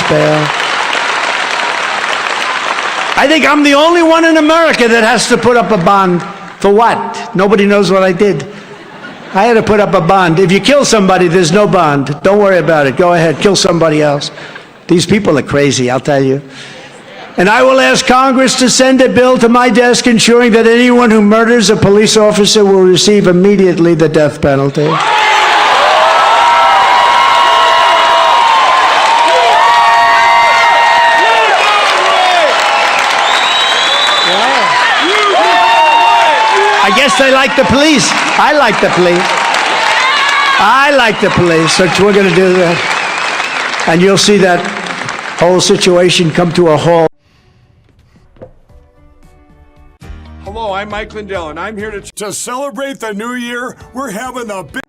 bail. I think I'm the only one in America that has to put up a bond. For what? Nobody knows what I did. I had to put up a bond. If you kill somebody, there's no bond. Don't worry about it. Go ahead, kill somebody else. These people are crazy, I'll tell you. And I will ask Congress to send a bill to my desk ensuring that anyone who murders a police officer will receive immediately the death penalty. I guess they like the police. I like the police. I like the police, so we're going to do that. And you'll see that whole situation come to a halt. Hello, I'm Mike Lindell, and I'm here to celebrate the new year. We're having a big...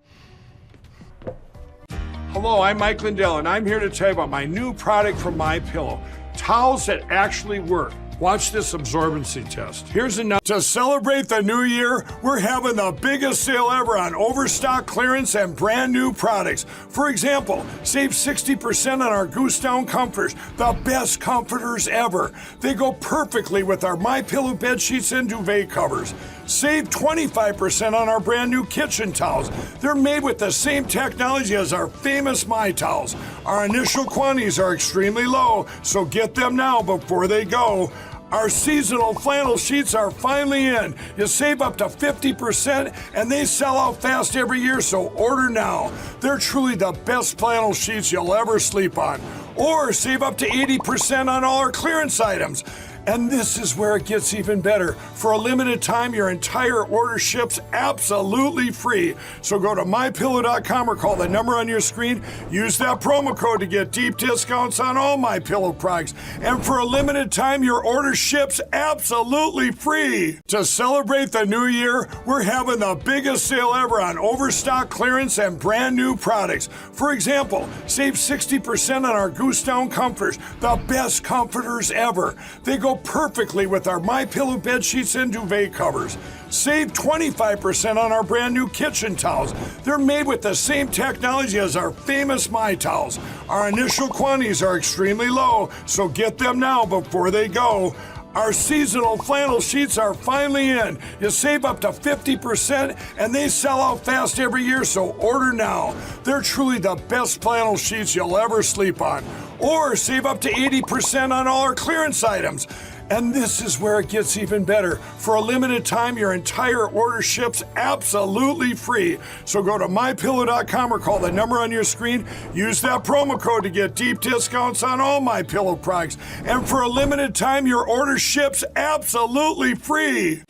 Hello, I'm Mike Lindell, and I'm here to tell you about my new product from MyPillow. Towels that actually work. Watch this absorbency test. Here's another. To celebrate the new year, we're having the biggest sale ever on overstock clearance and brand new products. For example, save 60% on our Goose Down comforters, the best comforters ever. They go perfectly with our MyPillow bed sheets and duvet covers. Save 25% on our brand new kitchen towels. They're made with the same technology as our famous My Towels. Our initial quantities are extremely low, so get them now before they go. Our seasonal flannel sheets are finally in. You save up to 50% and they sell out fast every year, so order now. They're truly the best flannel sheets you'll ever sleep on. Or save up to 80% on all our clearance items. And this is where it gets even better. For a limited time, your entire order ships absolutely free. So go to MyPillow.com or call the number on your screen. Use that promo code to get deep discounts on all MyPillow products. And for a limited time, your order ships absolutely free. To celebrate the new year, we're having the biggest sale ever on overstock clearance and brand new products. For example, save 60% on our Goose Down comforters, the best comforters ever. They go perfectly with our MyPillow bed sheets and duvet covers. Save 25% on our brand new kitchen towels. They're made with the same technology as our famous My Towels. Our initial quantities are extremely low, so get them now before they go. Our seasonal flannel sheets are finally in. You save up to 50% and they sell out fast every year, so order now. They're truly the best flannel sheets you'll ever sleep on. Or save up to 80% on all our clearance items. And this is where it gets even better. For a limited time, your entire order ships absolutely free. So go to MyPillow.com or call the number on your screen. Use that promo code to get deep discounts on all MyPillow products. And for a limited time, your order ships absolutely free.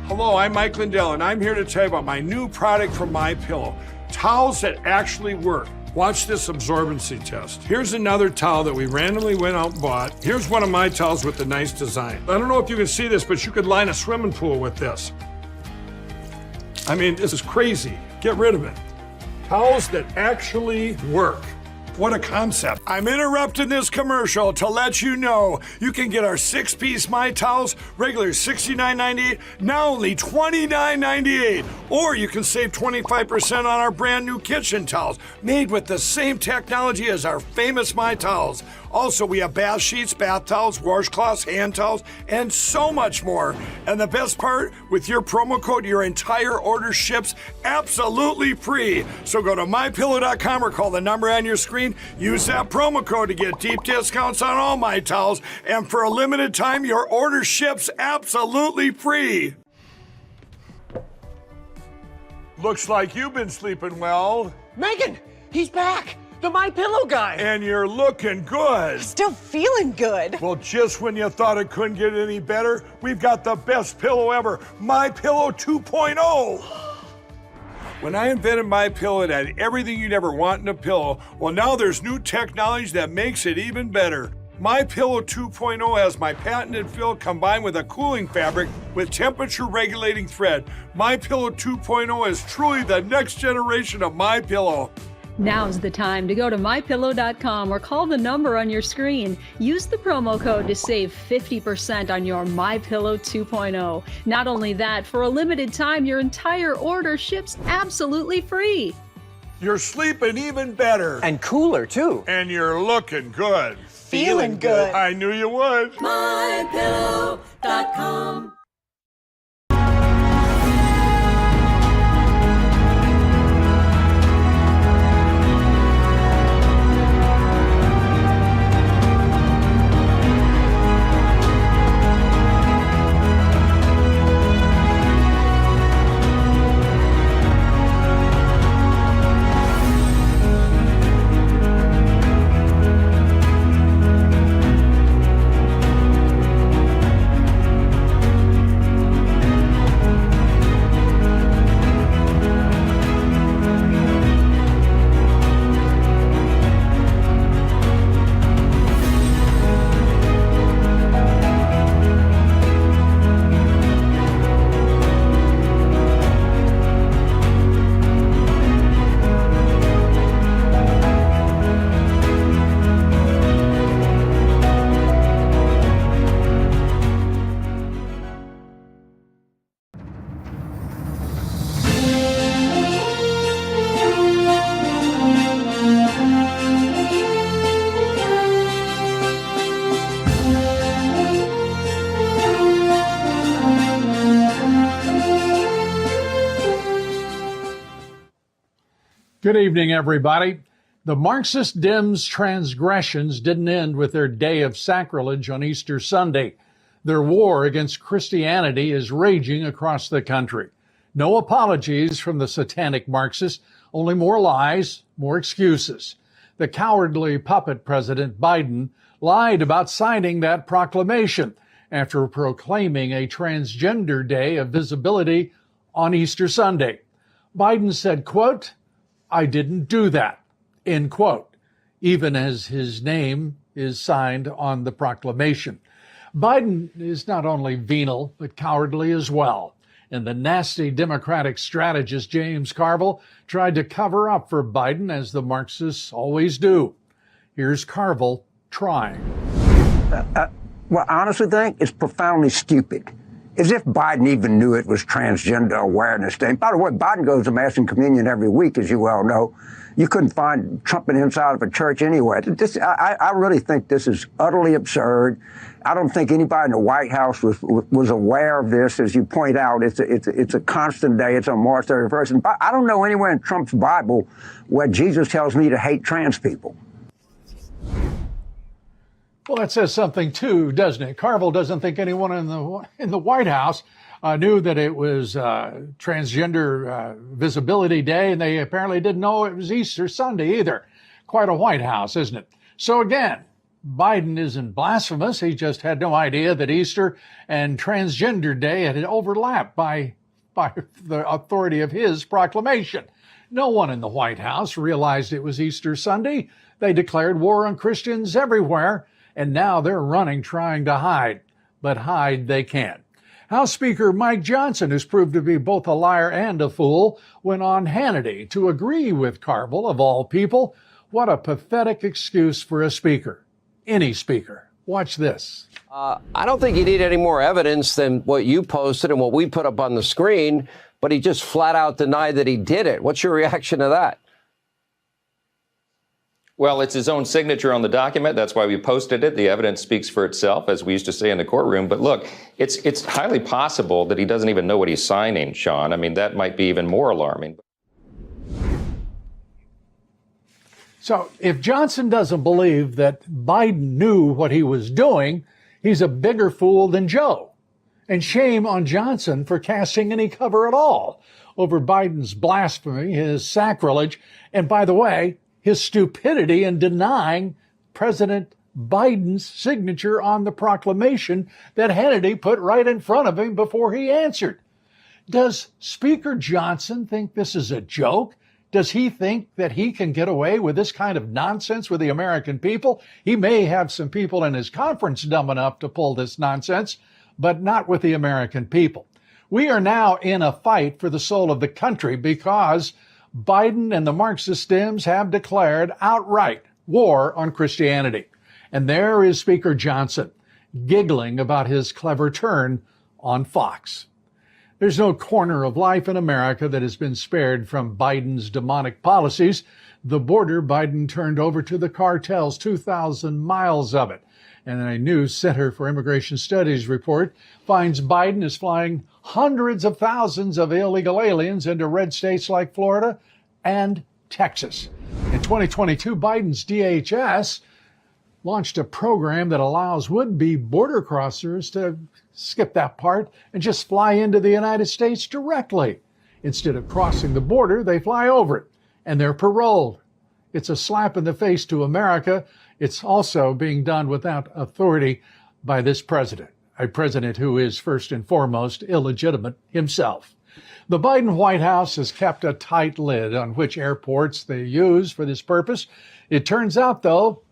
Hello, I'm Mike Lindell, and I'm here to tell you about my new product from MyPillow. Towels that actually work. Watch this absorbency test. Here's another towel that we randomly went out and bought. Here's one of my towels with the nice design. I don't know if you can see this, but you could line a swimming pool with this. I mean, this is crazy. Get rid of it. Towels that actually work. What a concept. I'm interrupting this commercial to let you know you can get our 6-piece My Towels, regular $69.98, now only $29.98. Or you can save 25% on our brand new kitchen towels, made with the same technology as our famous My Towels. Also, we have bath sheets, bath towels, washcloths, hand towels, and so much more. And the best part, with your promo code, your entire order ships absolutely free. So go to MyPillow.com or call the number on your screen. Use that promo code to get deep discounts on all My Towels. And for a limited time, your order ships absolutely free. Looks like you've been sleeping well. Megan, he's back. The MyPillow guy. And you're looking good. Still feeling good. Well, just when you thought it couldn't get any better, we've got the best pillow ever, MyPillow 2.0. When I invented MyPillow, it had everything you'd ever want in a pillow. Well, now there's new technology that makes it even better. MyPillow 2.0 has my patented fill combined with a cooling fabric with temperature regulating thread. MyPillow 2.0 is truly the next generation of MyPillow. Now's the time to go to MyPillow.com or call the number on your screen. Use the promo code to save 50% on your MyPillow 2.0. Not only that, for a limited time, your entire order ships absolutely free. You're sleeping even better. And cooler, too. And you're looking good. feeling good. I knew you would. MyPillow.com. Good evening, everybody. The Marxist Dems' transgressions didn't end with their day of sacrilege on Easter Sunday. Their war against Christianity is raging across the country. No apologies from the satanic Marxists, only more lies, more excuses. The cowardly puppet President Biden lied about signing that proclamation after proclaiming a transgender day of visibility on Easter Sunday. Biden said, quote, "I didn't do that," end quote, even as his name is signed on the proclamation. Biden is not only venal, but cowardly as well. And the nasty Democratic strategist James Carville tried to cover up for Biden, as the Marxists always do. Here's Carville trying. Well, I honestly think it's profoundly stupid. As if Biden even knew it was Transgender Awareness Day. By the way, Biden goes to Mass and Communion every week, as you well know. You couldn't find Trump inside of a church anywhere. I really think this is utterly absurd. I don't think anybody in the White House was aware of this. As you point out, it's a constant day. It's on March 31st. And I don't know anywhere in Trump's Bible where Jesus tells me to hate trans people. Well, that says something too, doesn't it? Carville doesn't think anyone in the White House knew that it was Transgender Visibility Day, and they apparently didn't know it was Easter Sunday either. Quite a White House, isn't it? So again, Biden isn't blasphemous. He just had no idea that Easter and Transgender Day had overlapped by the authority of his proclamation. No one in the White House realized it was Easter Sunday. They declared war on Christians everywhere. And now they're running, trying to hide. But hide they can't. House Speaker Mike Johnson, who's proved to be both a liar and a fool, went on Hannity to agree with Carville, of all people. What a pathetic excuse for a speaker. Any speaker. Watch this. I don't think you need any more evidence than what you posted and what we put up on the screen, but he just flat out denied that he did it. What's your reaction to that? Well, it's his own signature on the document. That's why we posted it. The evidence speaks for itself, as we used to say in the courtroom. But look, it's highly possible that he doesn't even know what he's signing, Sean. I mean, that might be even more alarming. So if Johnson doesn't believe that Biden knew what he was doing, he's a bigger fool than Joe. And shame on Johnson for casting any cover at all over Biden's blasphemy, his sacrilege, and by the way, his stupidity in denying President Biden's signature on the proclamation that Hannity put right in front of him before he answered. Does Speaker Johnson think this is a joke? Does he think that he can get away with this kind of nonsense with the American people? He may have some people in his conference dumb enough to pull this nonsense, but not with the American people. We are now in a fight for the soul of the country because Biden and the Marxist Dems have declared outright war on Christianity. And there is Speaker Johnson giggling about his clever turn on Fox. There's no corner of life in America that has been spared from Biden's demonic policies. The border Biden turned over to the cartels, 2,000 miles of it. And a new Center for Immigration Studies report finds Biden is flying hundreds of thousands of illegal aliens into red states like Florida and Texas. In 2022, Biden's DHS launched a program that allows would-be border crossers to skip that part and just fly into the United States directly. Instead of crossing the border, they fly over it, and they're paroled. It's a slap in the face to America. It's also being done without authority by this president, a president who is first and foremost illegitimate himself. The Biden White House has kept a tight lid on which airports they use for this purpose. It turns out, though,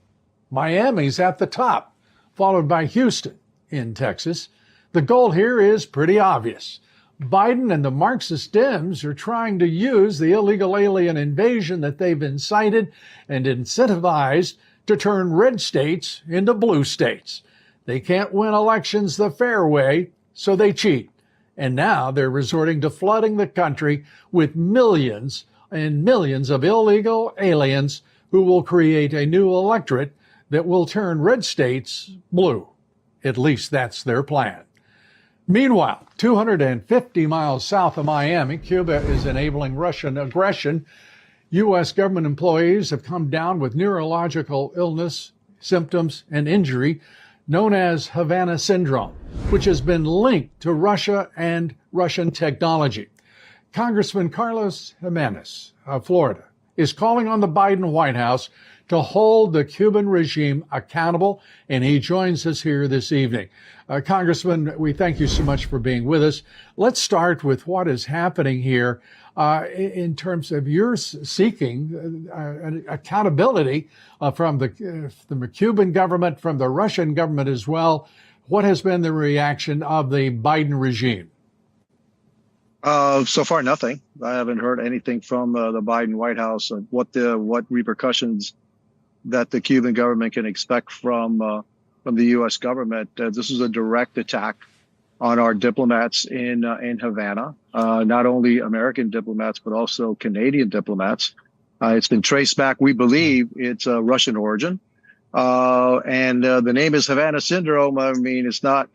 Miami's at the top, followed by Houston in Texas. The goal here is pretty obvious. Biden and the Marxist Dems are trying to use the illegal alien invasion that they've incited and incentivized to turn red states into blue states. They can't win elections the fair way, so they cheat. And now they're resorting to flooding the country with millions and millions of illegal aliens who will create a new electorate that will turn red states blue. At least that's their plan. Meanwhile, 250 miles south of Miami, Cuba is enabling Russian aggression. U.S. government employees have come down with neurological illness, symptoms, and injury known as Havana syndrome, which has been linked to Russia and Russian technology. Congressman Carlos Jimenez of Florida is calling on the Biden White House to hold the Cuban regime accountable, and he joins us here this evening. Congressman, we thank you so much for being with us. Let's start with what is happening here in terms of your seeking accountability from the Cuban government, from the Russian government as well. What has been the reaction of the Biden regime? So far, nothing. I haven't heard anything from the Biden White House of what repercussions that the Cuban government can expect from the U.S. government. This is a direct attack on our diplomats in Havana, not only American diplomats, but also Canadian diplomats. It's been traced back. We believe it's Russian origin. And the name is Havana syndrome. I mean, it's not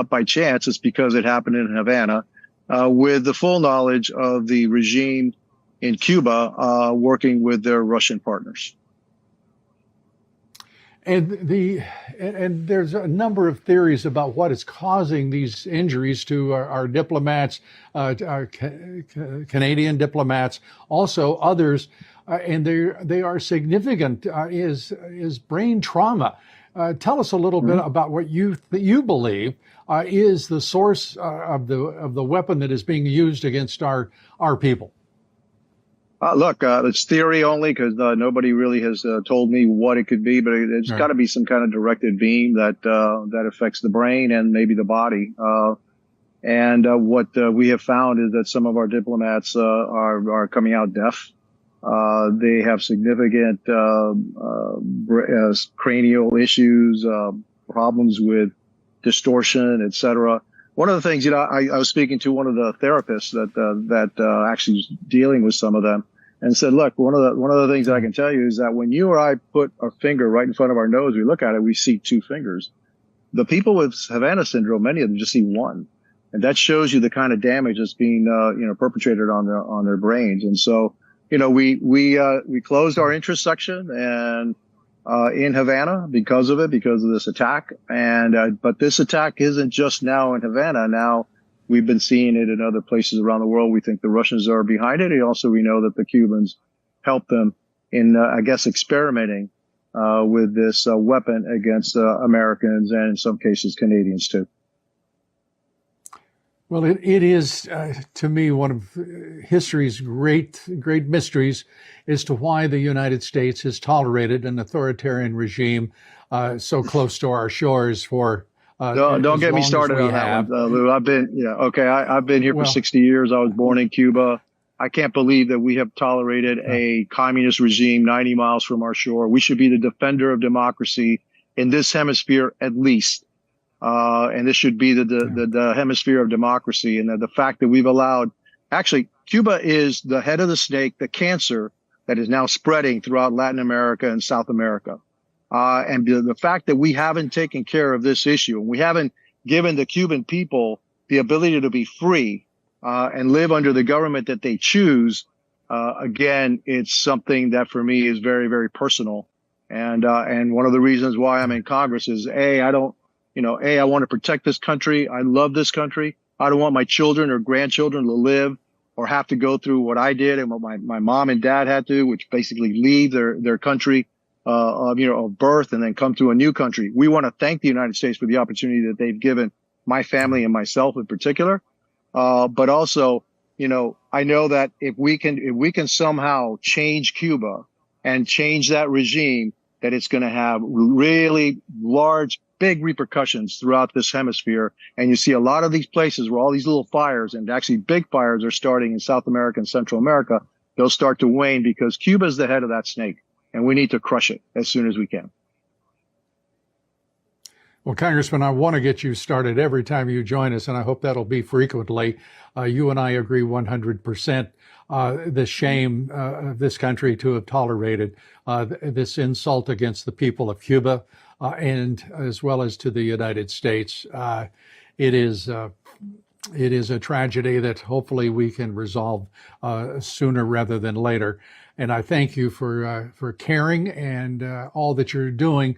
by chance. It's because it happened in Havana with the full knowledge of the regime in Cuba working with their Russian partners. And there's a number of theories about what is causing these injuries to our diplomats, our Canadian diplomats, also others, and they are significant. Is brain trauma? Tell us a little bit about what you believe is the source of the weapon that is being used against our people. Look, it's theory only because nobody really has told me what it could be, but it's got to be some kind of directed beam that affects the brain and maybe the body. And what we have found is that some of our diplomats are coming out deaf. They have significant cranial issues, problems with distortion, etc. One of the things, I was speaking to one of the therapists that actually was dealing with some of them, and said, look, one of the things that I can tell you is that when you or I put our finger right in front of our nose, we look at it, we see two fingers. The people with Havana syndrome, many of them just see one, and that shows you the kind of damage that's being perpetrated on their brains. And so, we closed our interest section and in Havana because of this attack. And but this attack isn't just now in Havana. Now we've been seeing it in other places around the world. We think the Russians are behind it. And also, we know that the Cubans helped them in, experimenting with this weapon against Americans and in some cases Canadians too. Well, it is, to me, one of history's great mysteries as to why the United States has tolerated an authoritarian regime so close to our shores for don't get me started on that one, Lou. I've been here for 60 years. I was born in Cuba. I can't believe that we have tolerated a communist regime 90 miles from our shore. We should be the defender of democracy in this hemisphere, at least. And this should be the hemisphere of democracy. And the fact that we've allowed, actually, Cuba is the head of the snake, the cancer that is now spreading throughout Latin America and South America. And the fact that we haven't taken care of this issue, and we haven't given the Cuban people the ability to be free and live under the government that they choose, again, it's something that for me is very, very personal. And one of the reasons why I'm in Congress is I want to protect this country. I love this country. I don't want my children or grandchildren to live or have to go through what I did and what my mom and dad had to, which basically leave their country of birth and then come to a new country. We want to thank the United States for the opportunity that they've given my family and myself in particular. But also, I know that if we can somehow change Cuba and change that regime, that it's going to have really large, big repercussions throughout this hemisphere. And you see a lot of these places where all these little fires and actually big fires are starting in South America and Central America. They'll start to wane because Cuba is the head of that snake, and we need to crush it as soon as we can. Well, Congressman, I want to get you started every time you join us, and I hope that'll be frequently. You and I agree 100%. The shame of this country to have tolerated this insult against the people of Cuba, and as well as to the United States. It is a tragedy that hopefully we can resolve sooner rather than later. And I thank you for caring and all that you're doing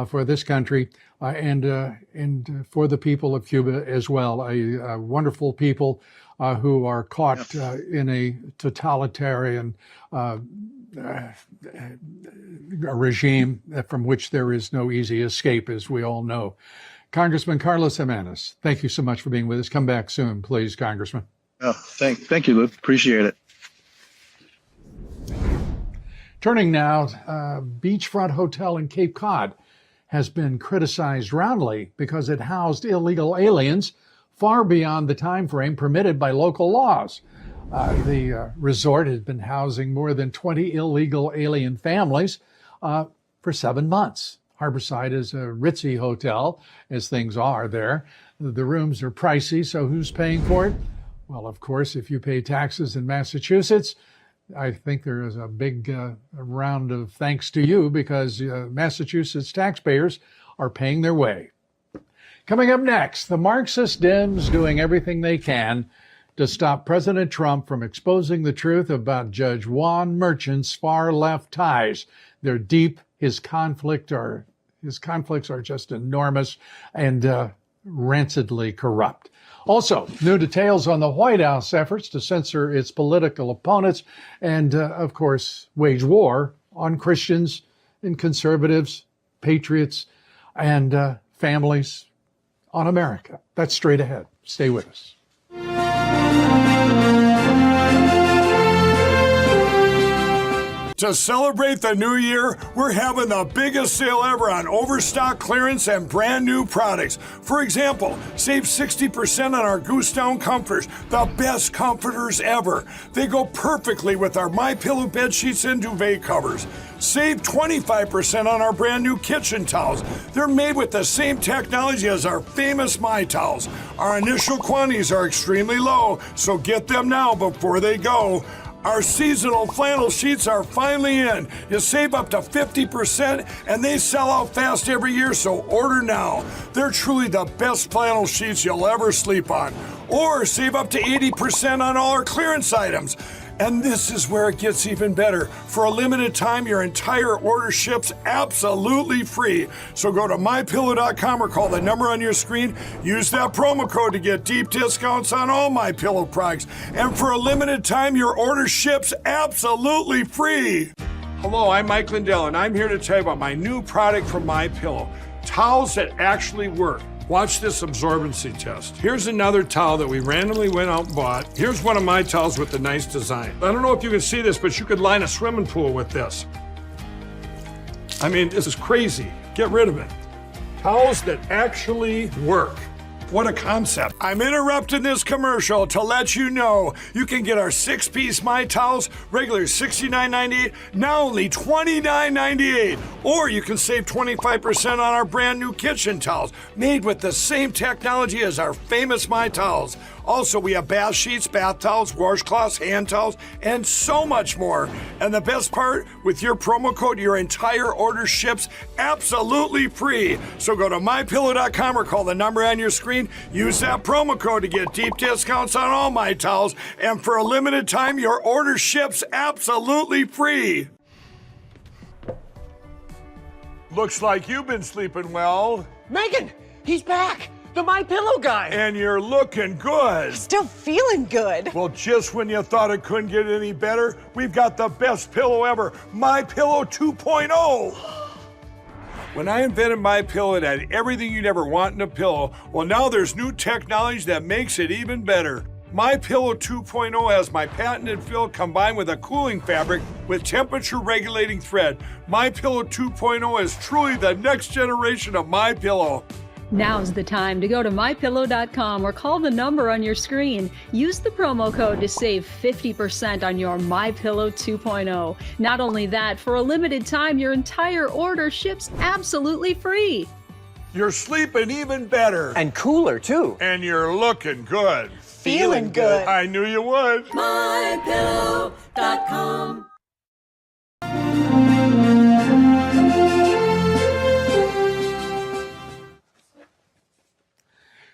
for this country and for the people of Cuba as well. A wonderful people who are caught in a totalitarian regime from which there is no easy escape, as we all know. Congressman Carlos Jimenez, thank you so much for being with us. Come back soon, please, Congressman. Oh, thank you, Lou. Appreciate it. Turning now, Beachfront Hotel in Cape Cod has been criticized roundly because it housed illegal aliens far beyond the time frame permitted by local laws. The resort has been housing more than 20 illegal alien families for 7 months. Harborside is a ritzy hotel, as things are there. The rooms are pricey, so who's paying for it? Well, of course, if you pay taxes in Massachusetts, I think there is a big round of thanks to you because Massachusetts taxpayers are paying their way. Coming up next, the Marxist Dems doing everything they can to stop President Trump from exposing the truth about Judge Juan Merchan's far-left ties. They're deep. His conflicts are just enormous and rancidly corrupt. Also, new details on the White House efforts to censor its political opponents and, of course, wage war on Christians and conservatives, patriots, and families on America. That's straight ahead. Stay with us. To celebrate the new year, we're having the biggest sale ever on overstock clearance and brand new products. For example, save 60% on our Goose Down comforters, the best comforters ever. They go perfectly with our MyPillow bed sheets and duvet covers. Save 25% on our brand new kitchen towels. They're made with the same technology as our famous My Towels. Our initial quantities are extremely low, so get them now before they go. Our seasonal flannel sheets are finally in. You save up to 50% and they sell out fast every year, so order now. They're truly the best flannel sheets you'll ever sleep on. Or save up to 80% on all our clearance items. And this is where it gets even better. For a limited time, your entire order ships absolutely free. So go to MyPillow.com or call the number on your screen. Use that promo code to get deep discounts on all MyPillow products. And for a limited time, your order ships absolutely free. Hello, I'm Mike Lindell, and I'm here to tell you about my new product from MyPillow. Towels that actually work. Watch this absorbency test. Here's another towel that we randomly went out and bought. Here's one of my towels with the nice design. I don't know if you can see this, but you could line a swimming pool with this. I mean, this is crazy. Get rid of it. Towels that actually work. What a concept. I'm interrupting this commercial to let you know you can get our 6-piece My Towels, regular $69.98, now only $29.98. Or you can save 25% on our brand new kitchen towels, made with the same technology as our famous My Towels. Also, we have bath sheets, bath towels, washcloths, hand towels, and so much more. And the best part, with your promo code, your entire order ships absolutely free. So go to mypillow.com or call the number on your screen. Use that promo code to get deep discounts on all my towels. And for a limited time, your order ships absolutely free. Looks like you've been sleeping well. Megan, he's back. The My Pillow guy. And you're looking good. Still feeling good. Well, just when you thought it couldn't get any better, we've got the best pillow ever, My Pillow 2.0. When I invented My Pillow, it had everything you'd ever want in a pillow. Well, now there's new technology that makes it even better. My Pillow 2.0 has my patented fill combined with a cooling fabric with temperature regulating thread. My Pillow 2.0 is truly the next generation of My Pillow. Now's the time to go to mypillow.com or call the number on your screen. Use the promo code to save 50% on your My Pillow 2.0. Not only that, for a limited time, your entire order ships absolutely free. You're sleeping even better. And cooler, too. And you're looking good. Feeling good. I knew you would. mypillow.com.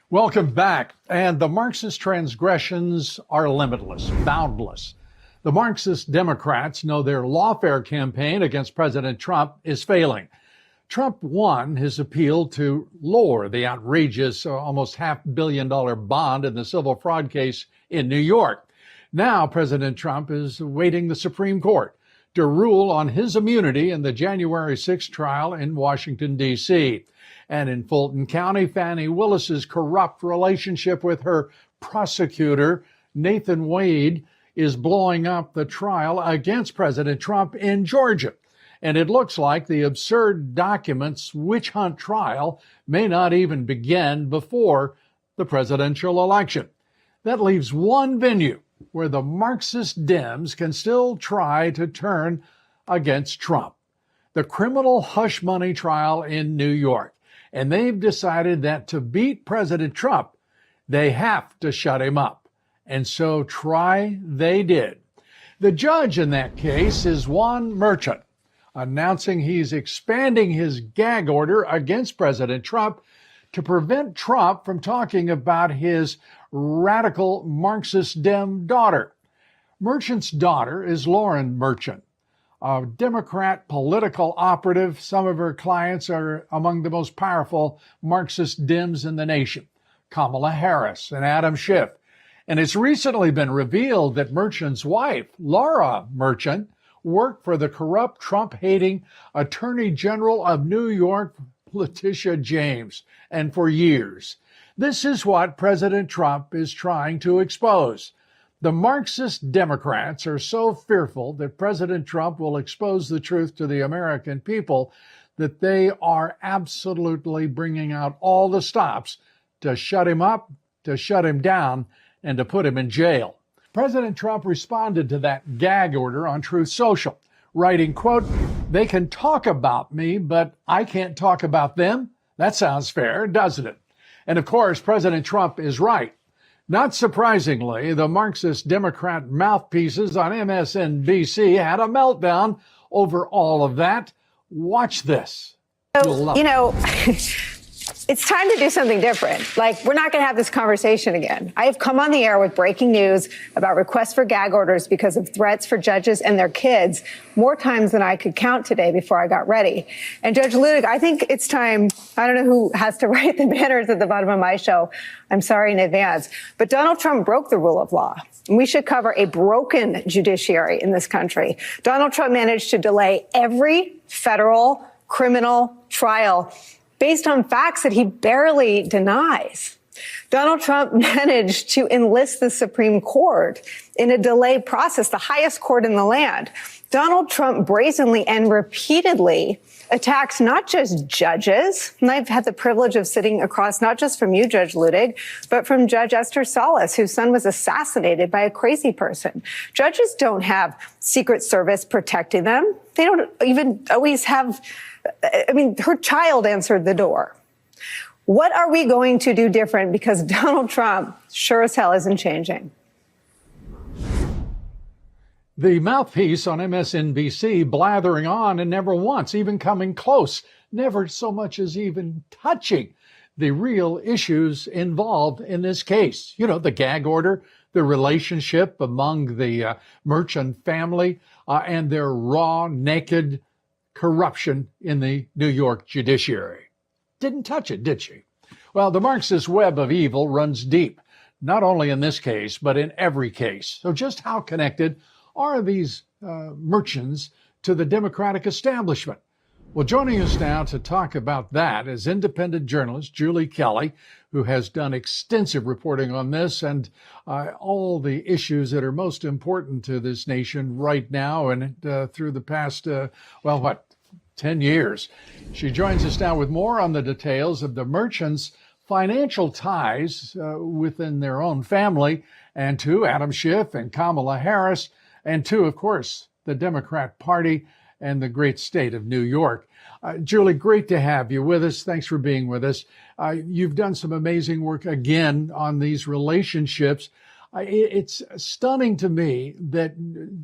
Welcome back. And the Marxist transgressions are limitless, boundless. The Marxist Democrats know their lawfare campaign against President Trump is failing. Trump won his appeal to lower the outrageous almost $500 million bond in the civil fraud case in New York. Now President Trump is awaiting the Supreme Court to rule on his immunity in the January 6th trial in Washington, D.C. And in Fulton County, Fani Willis's corrupt relationship with her prosecutor, Nathan Wade, is blowing up the trial against President Trump in Georgia. And it looks like the absurd documents witch hunt trial may not even begin before the presidential election. That leaves one venue where the Marxist Dems can still try to turn against Trump: the criminal hush money trial in New York. And they've decided that to beat President Trump, they have to shut him up. And so try they did. The judge in that case is Juan Merchant, announcing he's expanding his gag order against President Trump to prevent Trump from talking about his radical Marxist Dem daughter. Merchant's daughter is Lauren Merchant, a Democrat political operative. Some of her clients are among the most powerful Marxist Dems in the nation: Kamala Harris and Adam Schiff. And it's recently been revealed that Merchant's wife, Laura Merchant, worked for the corrupt, Trump-hating Attorney General of New York, Letitia James, and for years. This is what President Trump is trying to expose. The Marxist Democrats are so fearful that President Trump will expose the truth to the American people that they are absolutely bringing out all the stops to shut him up, to shut him down, and to put him in jail. President Trump responded to that gag order on Truth Social, writing, quote, "They can talk about me, but I can't talk about them." That sounds fair, doesn't it? And of course, President Trump is right. Not surprisingly, the Marxist Democrat mouthpieces on MSNBC had a meltdown over all of that. Watch this. You know, it's time to do something different. Like, we're not going to have this conversation again. I have come on the air with breaking news about requests for gag orders because of threats for judges and their kids more times than I could count today before I got ready. And Judge Ludig, I think it's time. I don't know who has to write the banners at the bottom of my show. I'm sorry in advance. But Donald Trump broke the rule of law. And we should cover a broken judiciary in this country. Donald Trump managed to delay every federal criminal trial based on facts that he barely denies. Donald Trump managed to enlist the Supreme Court in a delayed process, the highest court in the land. Donald Trump brazenly and repeatedly attacks not just judges, and I've had the privilege of sitting across not just from you, Judge Ludig, but from Judge Esther Salas, whose son was assassinated by a crazy person. Judges don't have Secret Service protecting them. They don't even always have, I mean, her child answered the door. What are we going to do different? Because Donald Trump sure as hell isn't changing. The mouthpiece on MSNBC blathering on and never once even coming close, never so much as even touching the real issues involved in this case. You know, the gag order, the relationship among the Merchant family, and their raw, naked corruption in the New York judiciary. Didn't touch it, did she? Well, the Marxist web of evil runs deep, not only in this case, but in every case. So just how connected are these merchants to the Democratic establishment? Well, joining us now to talk about that is independent journalist Julie Kelly, who has done extensive reporting on this and all the issues that are most important to this nation right now and through the past, 10 years. She joins us now with more on the details of the merchants' financial ties within their own family and to Adam Schiff and Kamala Harris and to, of course, the Democrat Party and the great state of New York. Julie, great to have you with us. Thanks for being with us. You've done some amazing work again on these relationships. It's stunning to me that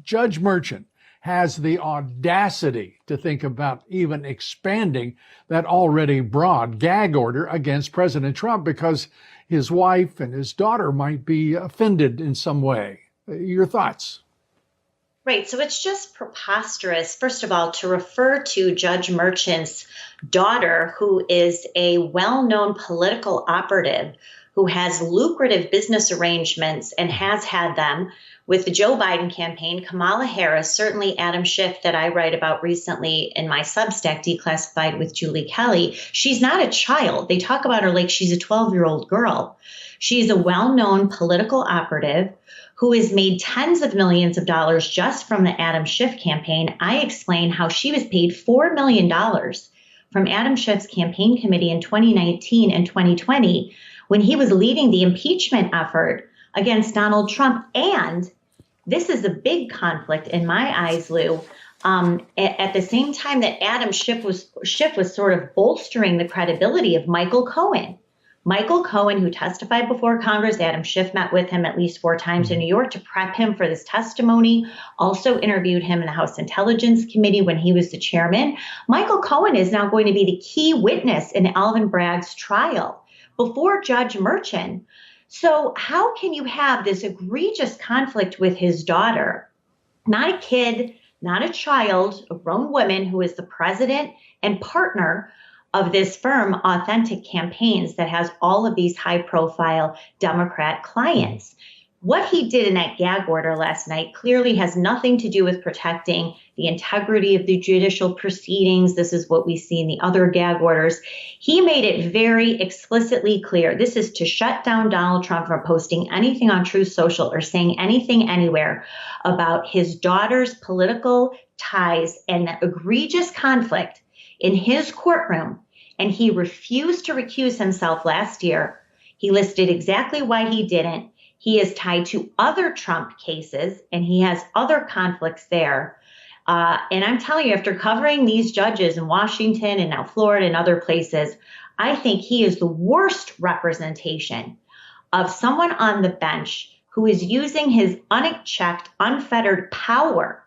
Judge Merchant has the audacity to think about even expanding that already broad gag order against President Trump because his wife and his daughter might be offended in some way. Your thoughts? Right. So it's just preposterous, first of all, to refer to Judge Merchant's daughter, who is a well-known political operative who has lucrative business arrangements and has had them with the Joe Biden campaign, Kamala Harris, certainly Adam Schiff that I write about recently in my Substack, Declassified with Julie Kelly. She's not a child. They talk about her like she's a 12-year-old girl. She's a well-known political operative who has made tens of millions of dollars just from the Adam Schiff campaign. I explain how she was paid $4 million from Adam Schiff's campaign committee in 2019 and 2020 when he was leading the impeachment effort against Donald Trump. And this is a big conflict in my eyes, Lou. At the same time that Adam Schiff was sort of bolstering the credibility of Michael Cohen. Michael Cohen, who testified before Congress, Adam Schiff met with him at least 4 times in New York to prep him for this testimony, also interviewed him in the House Intelligence Committee when he was the chairman. Michael Cohen is now going to be the key witness in Alvin Bragg's trial before Judge Merchant. So how can you have this egregious conflict with his daughter, not a kid, not a child, a grown woman who is the president and partner of this firm, Authentic Campaigns, that has all of these high-profile Democrat clients? What he did in that gag order last night clearly has nothing to do with protecting the integrity of the judicial proceedings. This is what we see in the other gag orders. He made it very explicitly clear. This is to shut down Donald Trump from posting anything on Truth Social or saying anything anywhere about his daughter's political ties and the egregious conflict in his courtroom. And he refused to recuse himself last year. He listed exactly why he didn't. He is tied to other Trump cases, and he has other conflicts there. And I'm telling you, after covering these judges in Washington and now Florida and other places, I think he is the worst representation of someone on the bench who is using his unchecked, unfettered power,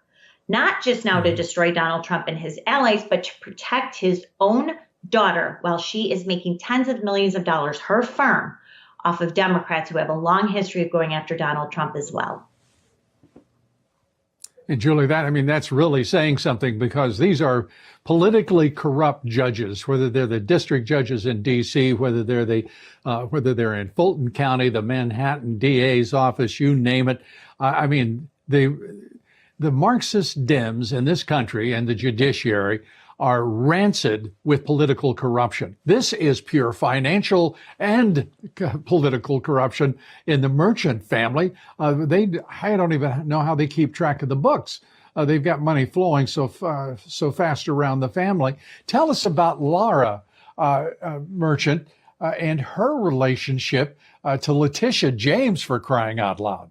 not just now to destroy Donald Trump and his allies, but to protect his own daughter while she is making tens of millions of dollars, her firm, off of Democrats who have a long history of going after Donald Trump as well. And Julie, that's really saying something because these are politically corrupt judges, whether they're the district judges in D.C., whether they're in Fulton County, the Manhattan DA's office, you name it. The Marxist Dems in this country and the judiciary are rancid with political corruption. This is pure financial and political corruption in the Merchant family. I don't even know how they keep track of the books. They've got money flowing so fast around the family. Tell us about Laura Merchant and her relationship to Letitia James, for crying out loud.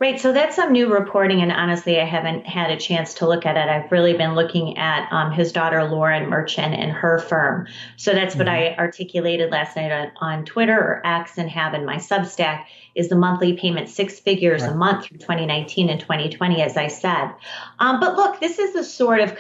Right. So that's some new reporting. And honestly, I haven't had a chance to look at it. I've really been looking at his daughter, Lauren Merchant, and her firm. So that's what I articulated last night on Twitter or X, and have in my Substack, is the monthly payment, 6 figures a month through 2019 and 2020, as I said. But look, this is the sort of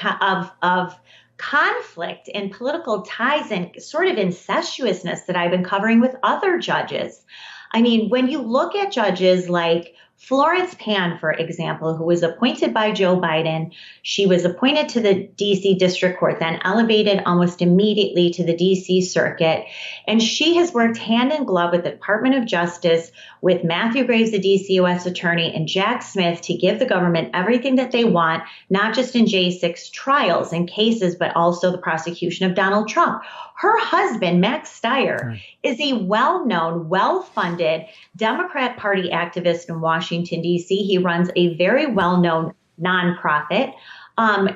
conflict and political ties and sort of incestuousness that I've been covering with other judges. I mean, when you look at judges like Florence Pan, for example, who was appointed by Joe Biden, she was appointed to the D.C. District Court, then elevated almost immediately to the D.C. Circuit. And she has worked hand in glove with the Department of Justice, with Matthew Graves, the D.C. U.S. Attorney, and Jack Smith to give the government everything that they want, not just in J6 trials and cases, but also the prosecution of Donald Trump. Her husband, Max Stier, is a well-known, well-funded Democrat Party activist in Washington, D.C. He runs a very well-known nonprofit.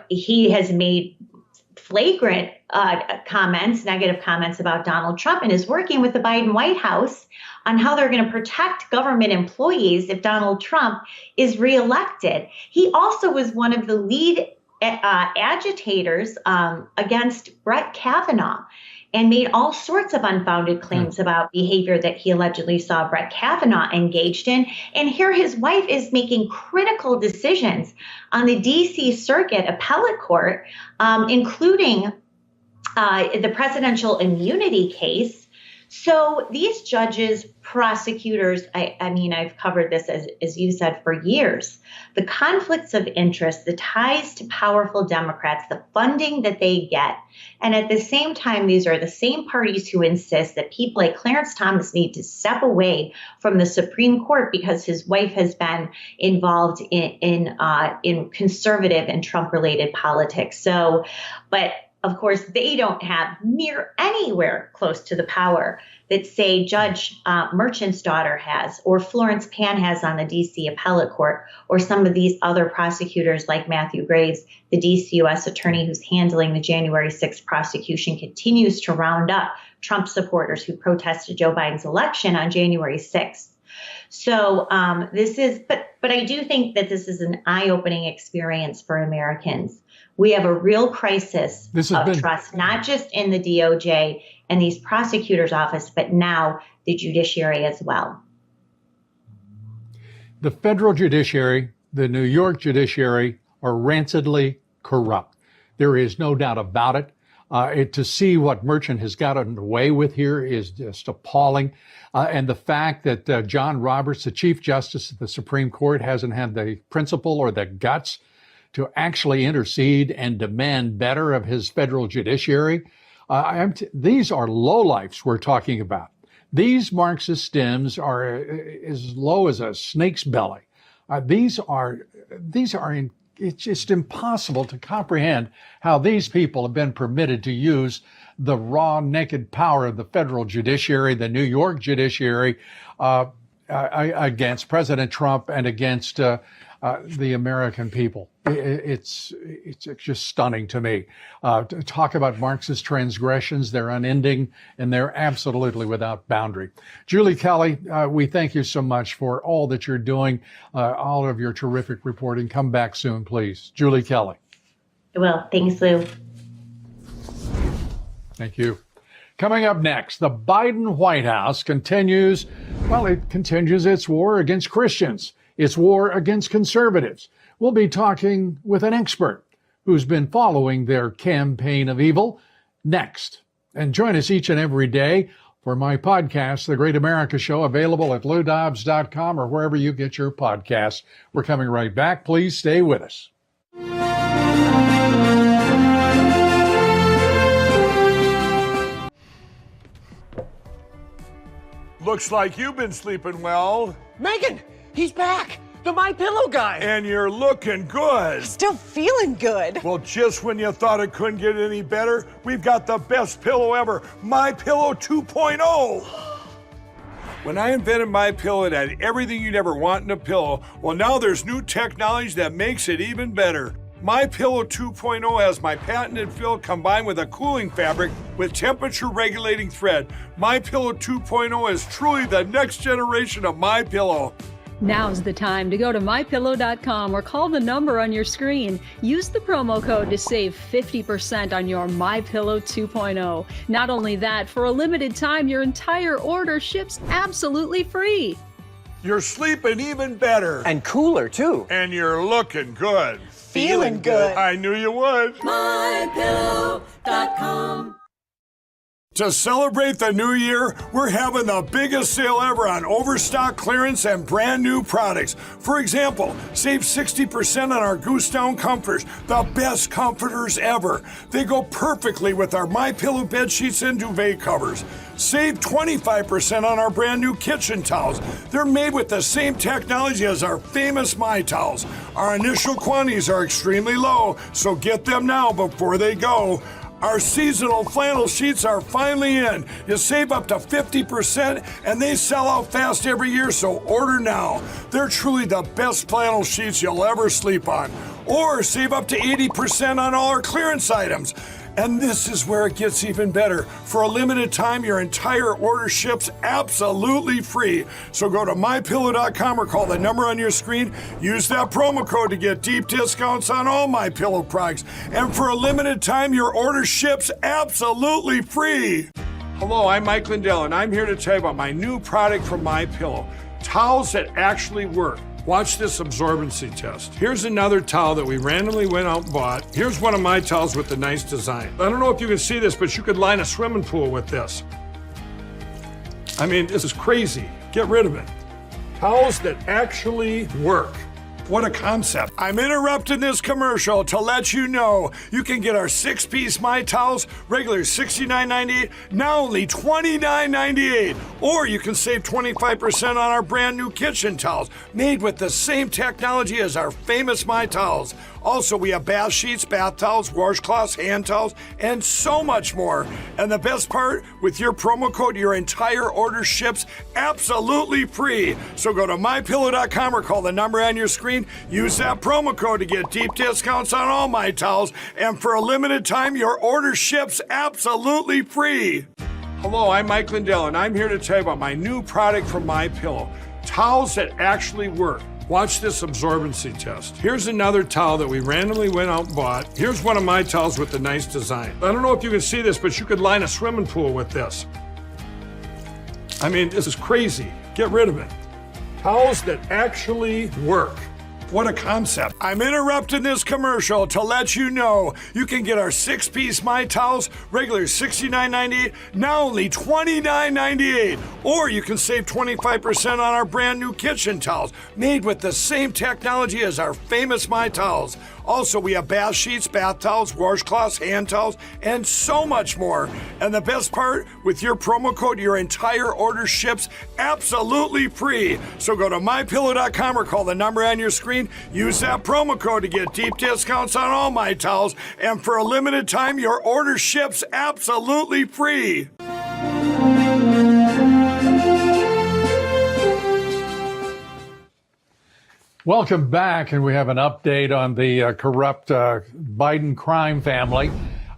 He has made flagrant negative comments about Donald Trump, and is working with the Biden White House on how they're going to protect government employees if Donald Trump is reelected. He also was one of the lead agitators against Brett Kavanaugh, and made all sorts of unfounded claims about behavior that he allegedly saw Brett Kavanaugh engaged in. And here his wife is making critical decisions on the D.C. Circuit Appellate Court, including the presidential immunity case. So these judges, prosecutors, I mean, I've covered this, as you said, for years. The conflicts of interest, the ties to powerful Democrats, the funding that they get. And at the same time, these are the same parties who insist that people like Clarence Thomas need to step away from the Supreme Court because his wife has been involved in conservative and Trump-related politics. So, but of course, they don't have near anywhere close to the power that, say, Judge Merchant's daughter has, or Florence Pan has on the D.C. Appellate Court, or some of these other prosecutors like Matthew Graves, the D.C. U.S. Attorney who's handling the January 6th prosecution, continues to round up Trump supporters who protested Joe Biden's election on January 6th. So but I do think that this is an eye-opening experience for Americans. We have a real crisis of trust, not just in the DOJ and these prosecutors' office, but now the judiciary as well. The federal judiciary, the New York judiciary, are rancidly corrupt. There is no doubt about it. To see what Merchant has gotten away with here is just appalling. And the fact that John Roberts, the Chief Justice of the Supreme Court, hasn't had the principle or the guts to actually intercede and demand better of his federal judiciary. These are lowlifes we're talking about. These Marxist Dems are as low as a snake's belly. It's just impossible to comprehend how these people have been permitted to use the raw, naked power of the federal judiciary, the New York judiciary, against President Trump and against the American people. It's just stunning to me. To talk about Marxist transgressions, they're unending and they're absolutely without boundary. Julie Kelly, we thank you so much for all that you're doing, all of your terrific reporting. Come back soon, please. Julie Kelly. Well, thanks, Lou. Thank you. Coming up next, the Biden White House continues its war against Christians, its war against conservatives. We'll be talking with an expert who's been following their campaign of evil next. And join us each and every day for my podcast, The Great America Show, available at LouDobbs.com or wherever you get your podcasts. We're coming right back. Please stay with us. Looks like you've been sleeping well. Megan, he's back. The My Pillow guy. And you're looking good. Still feeling good. Well, just when you thought it couldn't get any better, we've got the best pillow ever, My Pillow 2.0. When I invented My Pillow, it had everything you'd ever want in a pillow. Well, now there's new technology that makes it even better. My Pillow 2.0 has my patented fill combined with a cooling fabric with temperature regulating thread. My Pillow 2.0 is truly the next generation of My Pillow. Now's the time to go to MyPillow.com or call the number on your screen. Use the promo code to save 50% on your MyPillow 2.0. Not only that, for a limited time, your entire order ships absolutely free. You're sleeping even better. And cooler, too. And you're looking good. Feeling good. I knew you would. MyPillow.com. To celebrate the new year, we're having the biggest sale ever on overstock clearance and brand new products. For example, save 60% on our Goose Down comforters, the best comforters ever. They go perfectly with our MyPillow bed sheets and duvet covers. Save 25% on our brand new kitchen towels. They're made with the same technology as our famous My Towels. Our initial quantities are extremely low, so get them now before they go. Our seasonal flannel sheets are finally in. You save up to 50% and they sell out fast every year, so order now. They're truly the best flannel sheets you'll ever sleep on. Or save up to 80% on all our clearance items. And this is where it gets even better. For a limited time, your entire order ships absolutely free. So go to MyPillow.com or call the number on your screen. Use that promo code to get deep discounts on all MyPillow products. And for a limited time, your order ships absolutely free. Hello, I'm Mike Lindell, and I'm here to tell you about my new product from MyPillow. Towels that actually work. Watch this absorbency test. Here's another towel that we randomly went out and bought. Here's one of my towels with the nice design. I don't know if you can see this, but you could line a swimming pool with this. I mean, this is crazy. Get rid of it. Towels that actually work. What a concept. I'm interrupting this commercial to let you know you can get our 6-piece My Towels, regular $69.98, now only $29.98. Or you can save 25% on our brand new kitchen towels, made with the same technology as our famous My Towels. Also, we have bath sheets, bath towels, washcloths, hand towels, and so much more. And the best part, with your promo code, your entire order ships absolutely free. So go to MyPillow.com or call the number on your screen. Use that promo code to get deep discounts on all My Towels. And for a limited time, your order ships absolutely free. Hello, I'm Mike Lindell, and I'm here to tell you about my new product from MyPillow. Towels that actually work. Watch this absorbency test. Here's another towel that we randomly went out and bought. Here's one of my towels with the nice design. I don't know if you can see this, but you could line a swimming pool with this. I mean, this is crazy. Get rid of it. Towels that actually work. What a concept. I'm interrupting this commercial to let you know you can get our 6-piece My Towels, regular $69.98, now only $29.98. Or you can save 25% on our brand new kitchen towels, made with the same technology as our famous My Towels. Also, we have bath sheets, bath towels, washcloths, hand towels, and so much more. And the best part, with your promo code, your entire order ships absolutely free. So go to MyPillow.com or call the number on your screen. Use that promo code to get deep discounts on all My Towels. And for a limited time, your order ships absolutely free. Welcome back, and we have an update on the corrupt Biden crime family.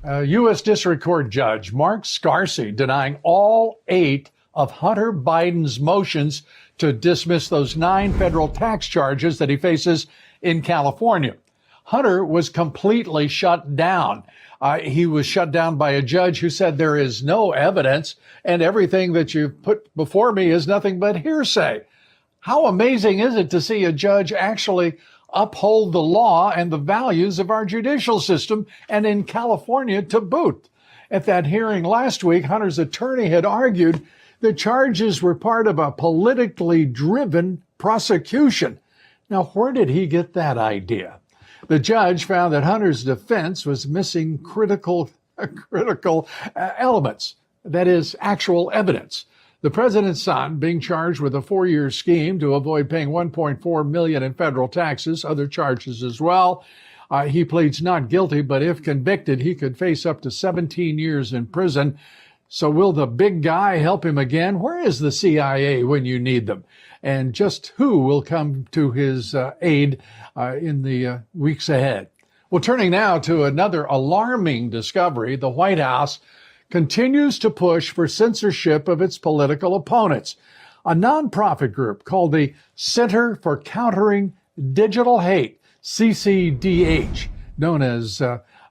U.S. District Court Judge Mark Scarsi denying all 8 of Hunter Biden's motions to dismiss those 9 federal tax charges that he faces in California. Hunter was completely shut down. He was shut down by a judge who said there is no evidence and everything that you put before me is nothing but hearsay. How amazing is it to see a judge actually uphold the law and the values of our judicial system, and in California to boot? At that hearing last week, Hunter's attorney had argued the charges were part of a politically driven prosecution. Now, where did he get that idea? The judge found that Hunter's defense was missing critical elements, that is, actual evidence. The president's son being charged with a 4-year scheme to avoid paying $1.4 million in federal taxes, other charges as well. He pleads not guilty, but if convicted, he could face up to 17 years in prison. So will the big guy help him again? Where is the CIA when you need them? And just who will come to his aid in the weeks ahead? Well, turning now to another alarming discovery, the White House continues to push for censorship of its political opponents. a nonprofit group called the Center for Countering Digital Hate, CCDH, known as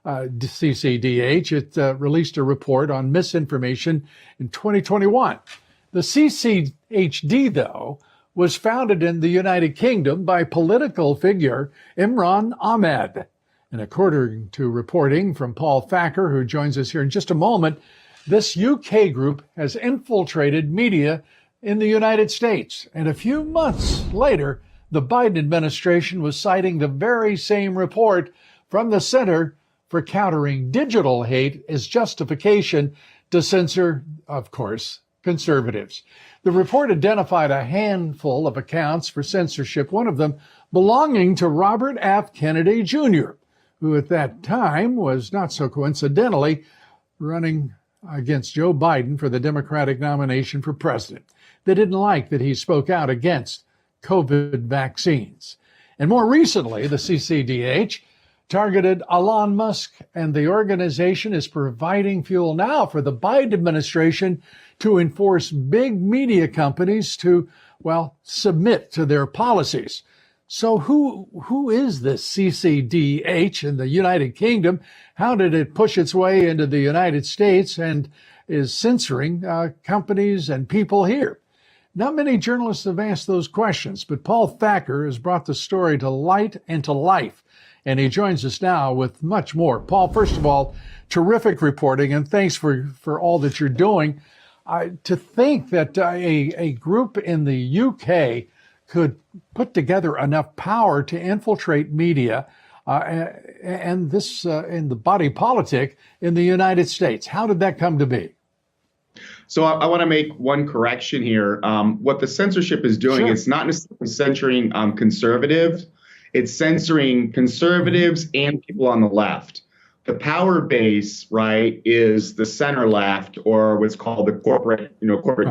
CCDH. It released a report on misinformation in 2021. The CCHD, though, was founded in the United Kingdom by political figure Imran Ahmed. And according to reporting from Paul Thacker, who joins us here in just a moment, this UK group has infiltrated media in the United States. And a few months later, the Biden administration was citing the very same report from the Center for Countering Digital Hate as justification to censor, of course, conservatives. The report identified a handful of accounts for censorship, one of them belonging to Robert F. Kennedy Jr., who at that time was not so coincidentally running against Joe Biden for the Democratic nomination for president. They didn't like that he spoke out against COVID vaccines. And more recently, the CCDH targeted Elon Musk, and the organization is providing fuel now for the Biden administration to enforce big media companies to, well, submit to their policies. So who is this CCDH in the United Kingdom? How did it push its way into the United States and is censoring companies and people here? Not many journalists have asked those questions, but Paul Thacker has brought the story to light and to life, and he joins us now with much more. Paul, first of all, terrific reporting, and thanks for all that you're doing. To think that a group in the UK could put together enough power to infiltrate media and this in the body politic in the United States. How did that come to be? So I want to make one correction here. What the censorship is doing, it's not necessarily censoring conservatives. It's censoring conservatives and people on the left. The power base, right, is the center left, or what's called the corporate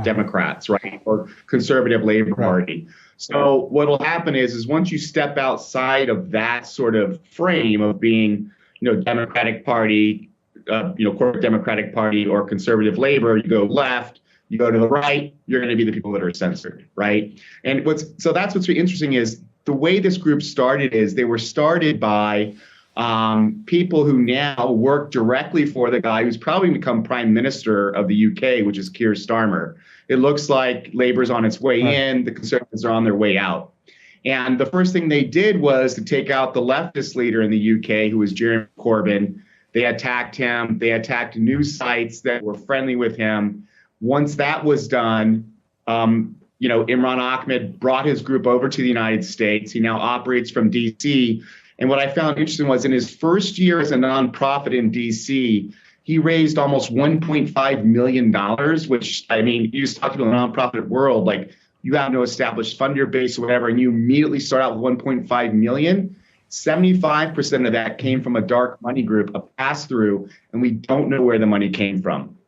Democrats, right, or conservative Labor Party. So what will happen is once you step outside of that sort of frame of being, Democratic Party, corporate Democratic Party or conservative Labor, you go left, you go to the right, you're going to be the people that are censored, right? And so that's what's really interesting is the way this group started is they were started by people who now work directly for the guy who's probably become prime minister of the UK, which is Keir Starmer. It looks like Labour's on its way in, the Conservatives are on their way out. And the first thing they did was to take out the leftist leader in the UK, who was Jeremy Corbyn. They attacked him. They attacked news sites that were friendly with him. Once that was done, Imran Ahmed brought his group over to the United States. He now operates from D.C. And what I found interesting was in his first year as a nonprofit in D.C., he raised almost $1.5 million, which, I mean, you just talk to the nonprofit world, like you have no established funder base or whatever, and you immediately start out with $1.5 million. 75% of that came from a dark money group, a pass-through, and we don't know where the money came from.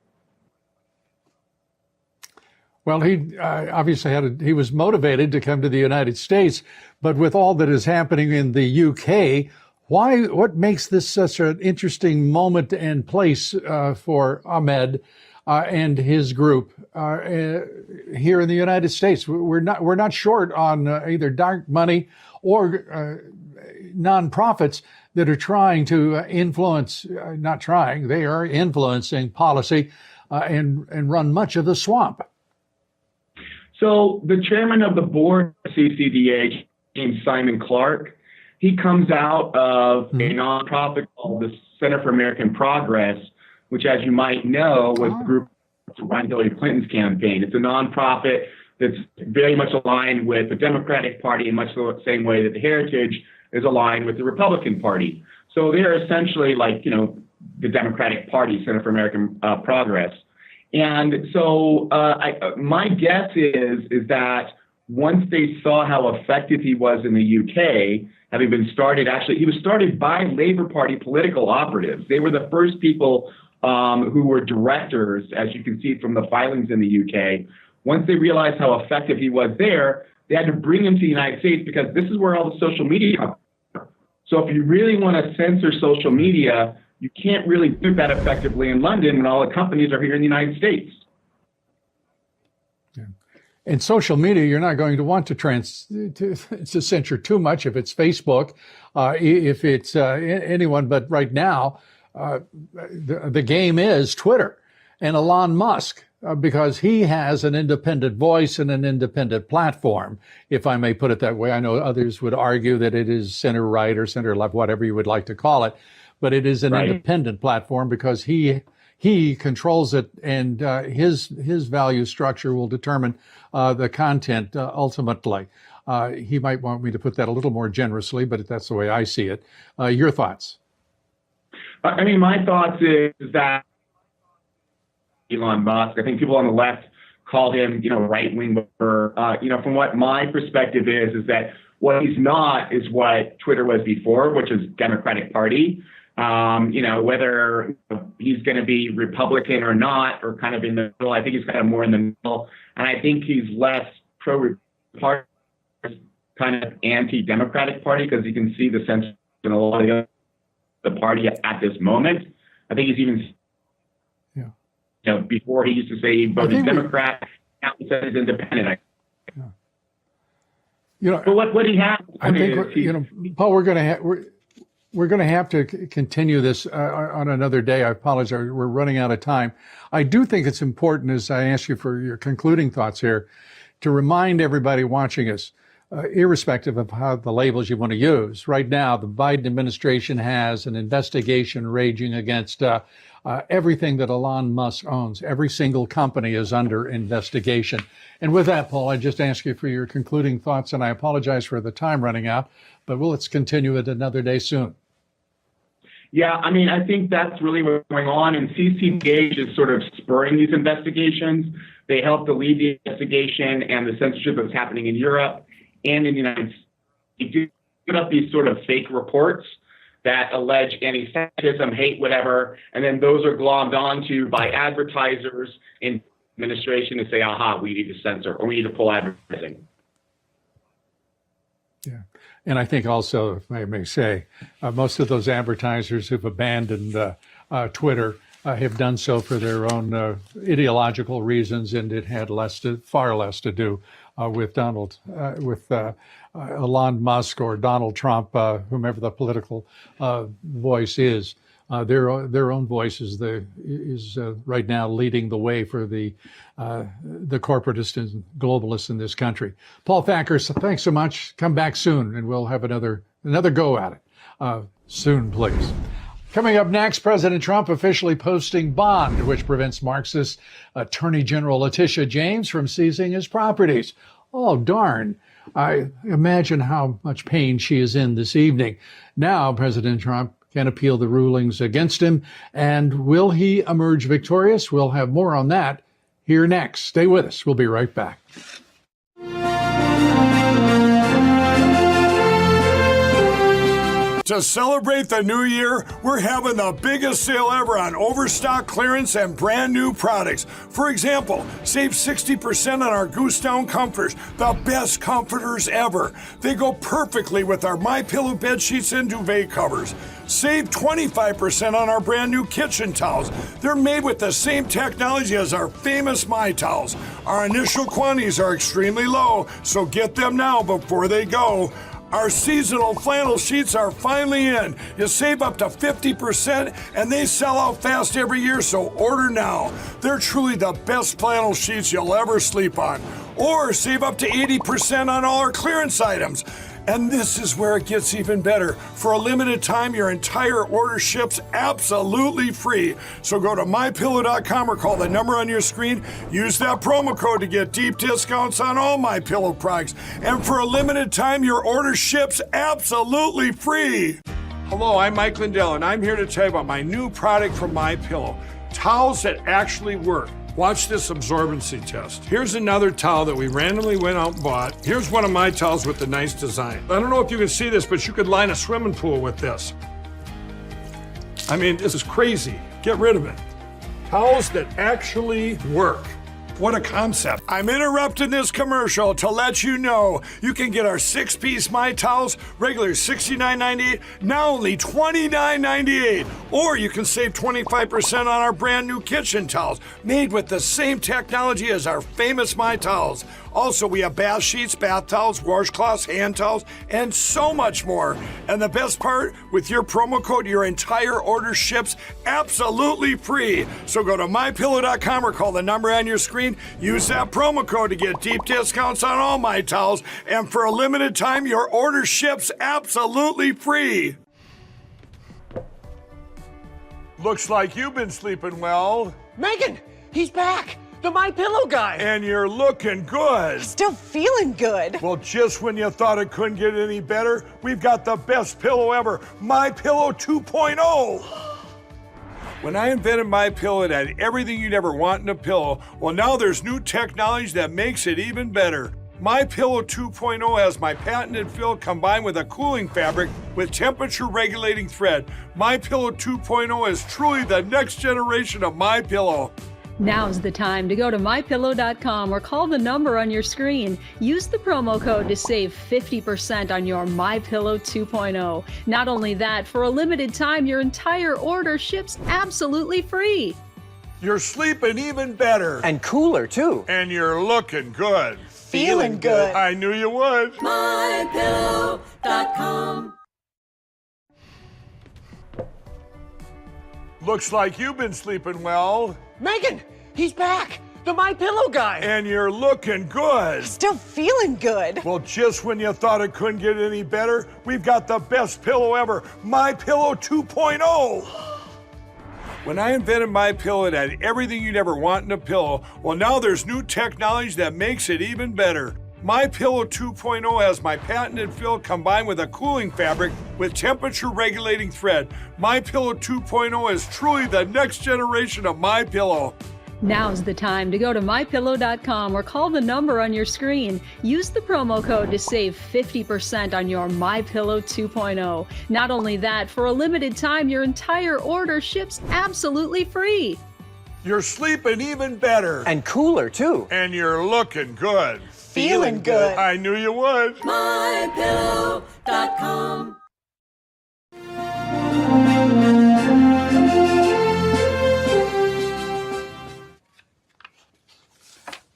Well, he obviously he was motivated to come to the United States, but with all that is happening in the UK, what makes this such an interesting moment and place for Ahmed and his group here in the United States? We're not short on either dark money or nonprofits that are trying to influence. Not trying; they are influencing policy and run much of the swamp. So the chairman of the board of CCDH, named Simon Clark, he comes out of a nonprofit called the Center for American Progress, which, as you might know, was the group to run Hillary Clinton's campaign. It's a nonprofit that's very much aligned with the Democratic Party in much the same way that the Heritage is aligned with the Republican Party. So they're essentially like, the Democratic Party, Center for American Progress. And so my guess is that once they saw how effective he was in the UK, having been started, he was started by Labour Party political operatives. They were the first people who were directors, as you can see from the filings in the UK. Once they realized how effective he was there, they had to bring him to the United States because this is where all the social media comes from. So if you really want to censor social media, you can't really do that effectively in London when all the companies are here in the United States. Yeah. In social media, you're not going to want to censor too much if it's Facebook, if it's anyone. But right now, the game is Twitter and Elon Musk, because he has an independent voice and an independent platform, if I may put it that way. I know others would argue that it is center right or center left, whatever you would like to call it, but it is an independent platform because he controls it, and his value structure will determine the content ultimately. He might want me to put that a little more generously, but that's the way I see it. Your thoughts? I mean, my thoughts is that Elon Musk, I think people on the left call him, right-wing. From what my perspective is that what he's not is what Twitter was before, which is Democratic Party. Whether he's going to be Republican or not, or kind of in the middle, I think he's kind of more in the middle. And I think he's less pro-party, kind of anti-Democratic Party, because you can see the sense in a lot of the party at this moment. I think he's even, before he used to say he voted Democrat, now he says he's independent. But what he has, I think, Paul, we're going to have to continue this on another day. I apologize. We're running out of time. I do think it's important, as I ask you for your concluding thoughts here, to remind everybody watching us, irrespective of how the labels you want to use. Right now, the Biden administration has an investigation raging against everything that Elon Musk owns. Every single company is under investigation. And with that, Paul, I just ask you for your concluding thoughts, and I apologize for the time running out, but let's continue it another day soon. Yeah, I mean, I think that's really what's going on, and CCPH is sort of spurring these investigations. They help to lead the investigation and the censorship that's happening in Europe and in the United States. They do put up these sort of fake reports that allege anti-Semitism, hate, whatever, and then those are glommed onto by advertisers in administration and say, aha, we need to censor, or we need to pull advertising. Yeah. And I think also, if I may say, most of those advertisers who've abandoned Twitter have done so for their own ideological reasons, and it had far less to do with Elon Musk or Donald Trump, whomever the political voice is. Their own voice is right now leading the way for the corporatists and globalists in this country. Paul Thacker, thanks so much. Come back soon, and we'll have another go at it soon, please. Coming up next, President Trump officially posting bond, which prevents Marxist Attorney General Letitia James from seizing his properties. Oh, darn. I imagine how much pain she is in this evening. Now, President Trump can appeal the rulings against him. And will he emerge victorious? We'll have more on that here next. Stay with us. We'll be right back. To celebrate the new year, we're having the biggest sale ever on overstock clearance and brand new products. For example, save 60% on our Goose Down comforters, the best comforters ever. They go perfectly with our MyPillow bed sheets and duvet covers. Save 25% on our brand new kitchen towels. They're made with the same technology as our famous My Towels. Our initial quantities are extremely low, so get them now before they go. Our seasonal flannel sheets are finally in. You save up to 50% and they sell out fast every year, so order now. They're truly the best flannel sheets you'll ever sleep on. Or save up to 80% on all our clearance items. And this is where it gets even better. For a limited time, your entire order ships absolutely free. So go to MyPillow.com or call the number on your screen. Use that promo code to get deep discounts on all MyPillow products. And for a limited time, your order ships absolutely free. Hello, I'm Mike Lindell, and I'm here to tell you about my new product from MyPillow. Towels that actually work. Watch this absorbency test. Here's another towel that we randomly went out and bought. Here's one of my towels with the nice design. I don't know if you can see this, but you could line a swimming pool with this. I mean, this is crazy. Get rid of it. Towels that actually work. What a concept. I'm interrupting this commercial to let you know you can get our 6-piece My Towels, regular $69.98, now only $29.98. Or you can save 25% on our brand new kitchen towels, made with the same technology as our famous My Towels. Also, we have bath sheets, bath towels, washcloths, hand towels, and so much more. And the best part, with your promo code, your entire order ships absolutely free. So go to mypillow.com or call the number on your screen. Use that promo code to get deep discounts on all My Towels. And for a limited time, your order ships absolutely free. Looks like you've been sleeping well. Megan, he's back. The My Pillow guy. And you're looking good. Still feeling good. Well, just when you thought it couldn't get any better, we've got the best pillow ever, My Pillow 2.0. When I invented My Pillow, it had everything you'd ever want in a pillow. Well, now there's new technology that makes it even better. My Pillow 2.0 has my patented fill combined with a cooling fabric with temperature regulating thread. My Pillow 2.0 is truly the next generation of My Pillow. Now's the time to go to mypillow.com or call the number on your screen. Use the promo code to save 50% on your My Pillow 2.0. Not only that, for a limited time, your entire order ships absolutely free. You're sleeping even better. And cooler, too. And you're looking good. Feeling good. I knew you would. mypillow.com. Looks like you've been sleeping well. Megan, he's back. The My Pillow guy. And you're looking good. Still feeling good. Well, just when you thought it couldn't get any better, we've got the best pillow ever, My Pillow 2.0. When I invented My Pillow, it had everything you'd ever want in a pillow. Well, now there's new technology that makes it even better. My Pillow 2.0 has my patented fill combined with a cooling fabric with temperature regulating thread. My Pillow 2.0 is truly the next generation of My Pillow. Now's the time to go to mypillow.com or call the number on your screen. Use the promo code to save 50% on your My Pillow 2.0. Not only that, for a limited time, your entire order ships absolutely free. You're sleeping even better. And cooler, too. And you're looking good. Feeling good. I knew you would. mypillow.com.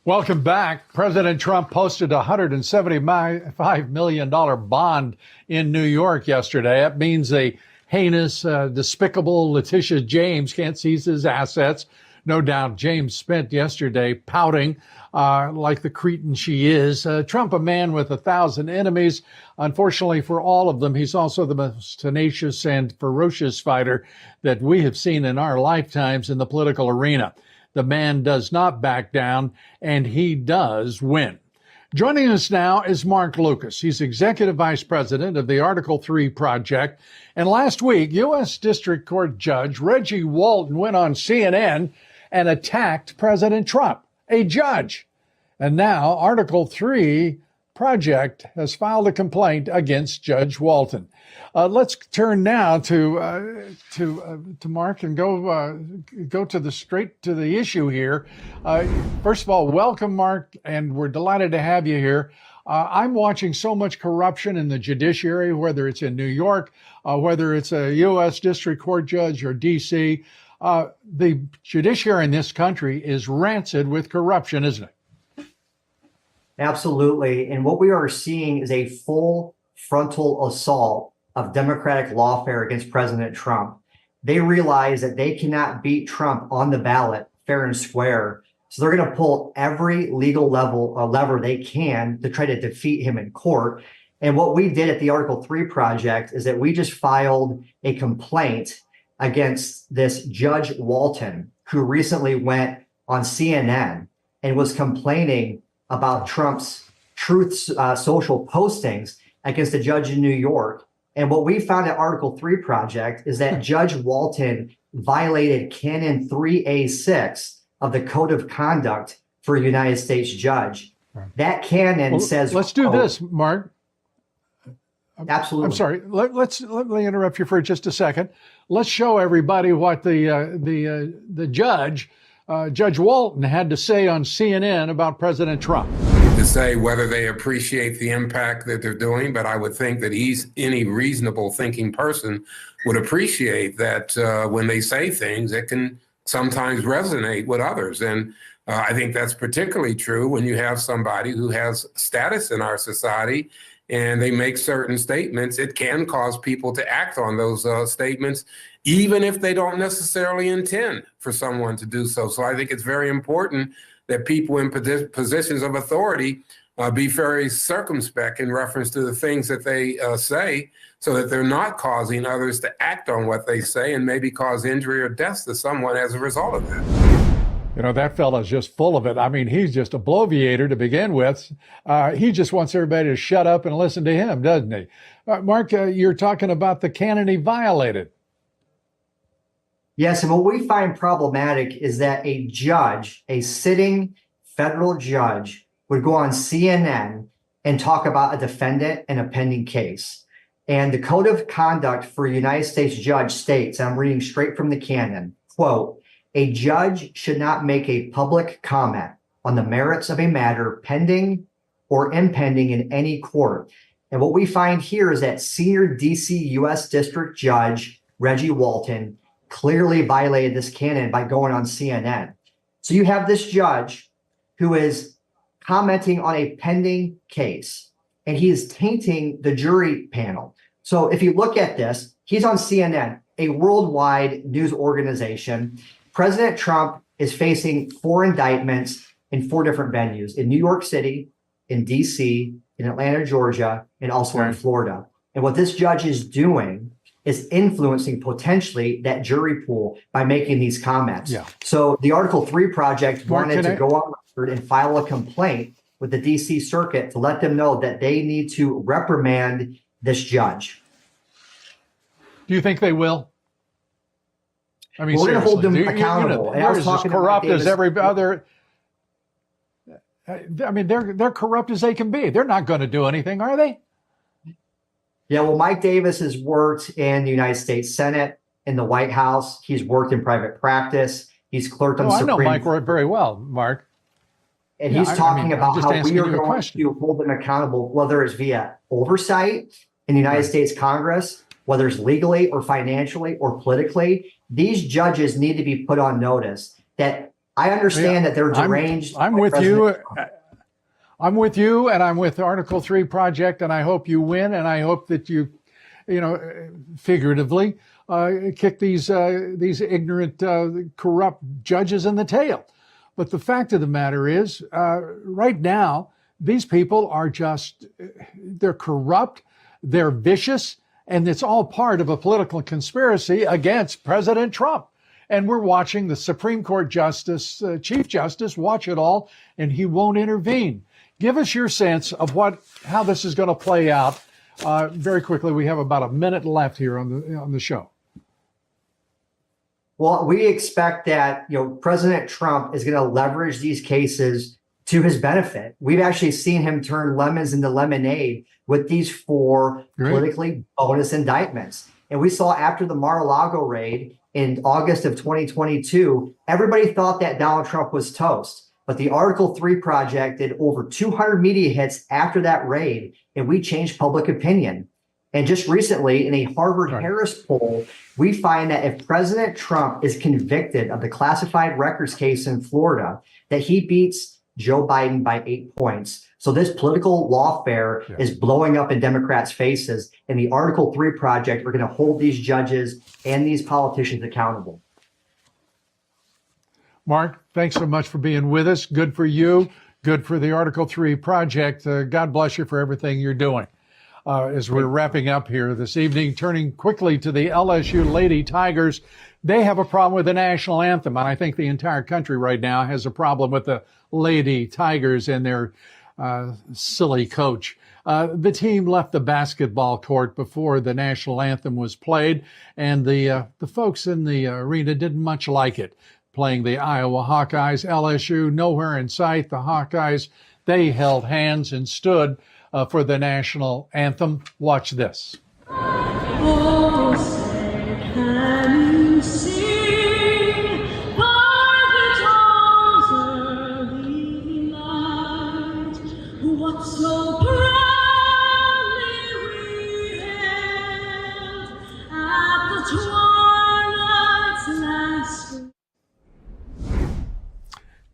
Welcome back. President Trump posted a $175 million bond in New York yesterday. That means a heinous, despicable Letitia James can't seize his assets. No doubt James spent yesterday pouting like the cretin she is. Trump, a man with 1,000 enemies. Unfortunately for all of them, he's also the most tenacious and ferocious fighter that we have seen in our lifetimes in the political arena. The man does not back down, and he does win. Joining us now is Mark Lucas. He's Executive Vice President of the Article 3 Project. And last week, U.S. District Court Judge Reggie Walton went on CNN and attacked President Trump, a judge. And now Article 3 Project has filed a complaint against Judge Walton. Let's turn now to Mark and go straight to the issue here. First of all, welcome, Mark, and we're delighted to have you here. I'm watching so much corruption in the judiciary, whether it's in New York, whether it's a U.S. District Court judge or D.C. The judiciary in this country is rancid with corruption, isn't it? Absolutely. And what we are seeing is a full frontal assault of Democratic lawfare against President Trump. They realize that they cannot beat Trump on the ballot fair and square. So they're going to pull every legal lever they can to try to defeat him in court. And what we did at the Article 3 Project is that we just filed a complaint against this Judge Walton, who recently went on CNN and was complaining about Trump's Truth Social postings against a judge in New York. And what we found at Article 3 Project is that Judge Walton violated Canon 3A6 of the Code of Conduct for a United States judge. That canon says... Let's do this, Mark. Absolutely. I'm sorry. Let me interrupt you for just a second. Let's show everybody what the judge Judge Walton had to say on CNN about President Trump. To say whether they appreciate the impact that they're doing, but I would think that any reasonable thinking person would appreciate that when they say things, it can sometimes resonate with others. And I think that's particularly true when you have somebody who has status in our society and they make certain statements. It can cause people to act on those statements, even if they don't necessarily intend for someone to do so. So I think it's very important that people in positions of authority be very circumspect in reference to the things that they say, so that they're not causing others to act on what they say and maybe cause injury or death to someone as a result of that. You know, that fella's just full of it. I mean, he's just a bloviator to begin with. He just wants everybody to shut up and listen to him, doesn't he? Mark, you're talking about the canon he violated. Yes, and what we find problematic is that a judge, a sitting federal judge, would go on CNN and talk about a defendant and a pending case. And the Code of Conduct for a United States judge states, I'm reading straight from the canon, quote, "A judge should not make a public comment on the merits of a matter pending or impending in any court." And what we find here is that senior DC U.S. District Judge Reggie Walton clearly violated this canon by going on CNN. So you have this judge who is commenting on a pending case, and he is tainting the jury panel. So if you look at this, he's on CNN, a worldwide news organization. President Trump is facing 4 indictments in 4 different venues: in New York City, in DC, in Atlanta, Georgia, and also in Florida. And what this judge is doing is influencing potentially that jury pool by making these comments. Yeah. So the Article 3 Project Mark, wanted to go on record and file a complaint with the DC Circuit to let them know that they need to reprimand this judge. Do you think they will? I mean, we're going to hold them seriously, accountable. They're as corrupt as every other. I mean, they're corrupt as they can be. They're not going to do anything, are they? Yeah, well, Mike Davis has worked in the United States Senate, in the White House. He's worked in private practice. He's clerked on the Supreme Court. I know Mike very well, Mark. And he's talking about how we are going to hold them accountable, whether it's via oversight in the United States Congress, whether it's legally or financially or politically. These judges need to be put on notice that I understand that they're deranged. I'm with you. I'm with you, and I'm with Article 3 Project, and I hope you win, and I hope that you figuratively, kick these ignorant, corrupt judges in the tail. But the fact of the matter is, right now, these people are they're corrupt, they're vicious, and it's all part of a political conspiracy against President Trump. And we're watching the Supreme Court Justice, Chief Justice, watch it all, and he won't intervene. Give us your sense of how this is going to play out. Very quickly, we have about a minute left here on the show. Well, we expect that President Trump is going to leverage these cases to his benefit. We've actually seen him turn lemons into lemonade with these 4 politically bonus indictments. And we saw after the Mar-a-Lago raid in August of 2022, everybody thought that Donald Trump was toast. But the Article 3 Project did over 200 media hits after that raid, and we changed public opinion. And just recently, in a Harvard-Harris poll, we find that if President Trump is convicted of the classified records case in Florida, that he beats Joe Biden by 8 points. So this political lawfare is blowing up in Democrats' faces, and the Article 3 Project are going to hold these judges and these politicians accountable. Mark, thanks so much for being with us. Good for you. Good for the Article 3 Project. God bless you for everything you're doing. As we're wrapping up here this evening, turning quickly to the LSU Lady Tigers, they have a problem with the national anthem. And I think the entire country right now has a problem with the Lady Tigers and their silly coach. The team left the basketball court before the national anthem was played, and the folks in the arena didn't much like it. Playing the Iowa Hawkeyes, LSU, nowhere in sight. The Hawkeyes, they held hands and stood for the national anthem. Watch this. Oh, say, can you sing by the What so proudly we hailed at the twilight's last.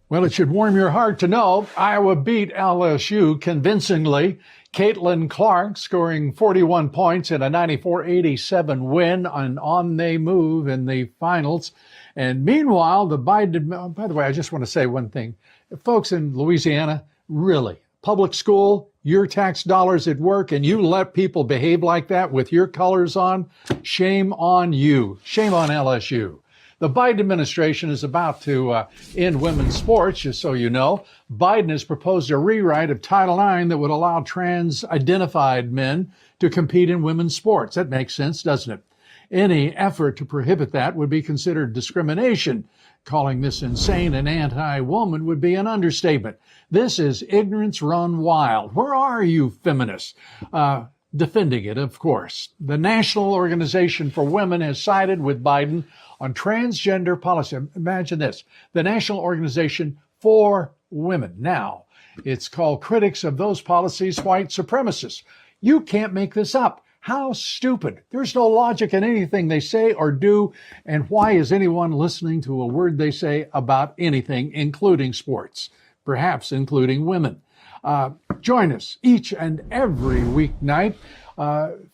Well, it should warm your heart to know Iowa beat LSU convincingly. Caitlin Clark scoring 41 points in a 94-87 win on they move in the finals. And meanwhile, the Biden, by the way, I just want to say one thing. Folks in Louisiana, really, public school, your tax dollars at work, and you let people behave like that with your colors on, shame on you. Shame on LSU. The Biden administration is about to end women's sports, just so you know. Biden has proposed a rewrite of Title IX that would allow trans-identified men to compete in women's sports. That makes sense, doesn't it? Any effort to prohibit that would be considered discrimination. Calling this insane and anti-woman would be an understatement. This is ignorance run wild. Where are you feminists? Defending it, of course. The National Organization for Women has sided with Biden on transgender policy. Imagine this. The National Organization for Women. Now, it's called critics of those policies white supremacists. You can't make this up. How stupid. There's no logic in anything they say or do. And why is anyone listening to a word they say about anything, including sports, perhaps including women? Join us each and every weeknight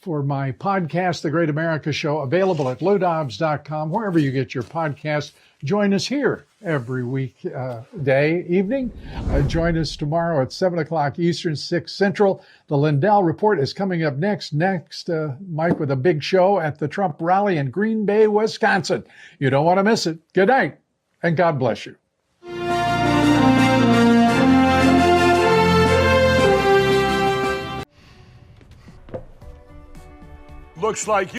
for my podcast, The Great America Show, available at LouDobbs.com, wherever you get your podcast. Join us here every weekday evening. Join us tomorrow at 7 o'clock Eastern, 6 Central. The Lindell Report is coming up next. Mike with a big show at the Trump rally in Green Bay, Wisconsin. You don't want to miss it. Good night, and God bless you. Looks like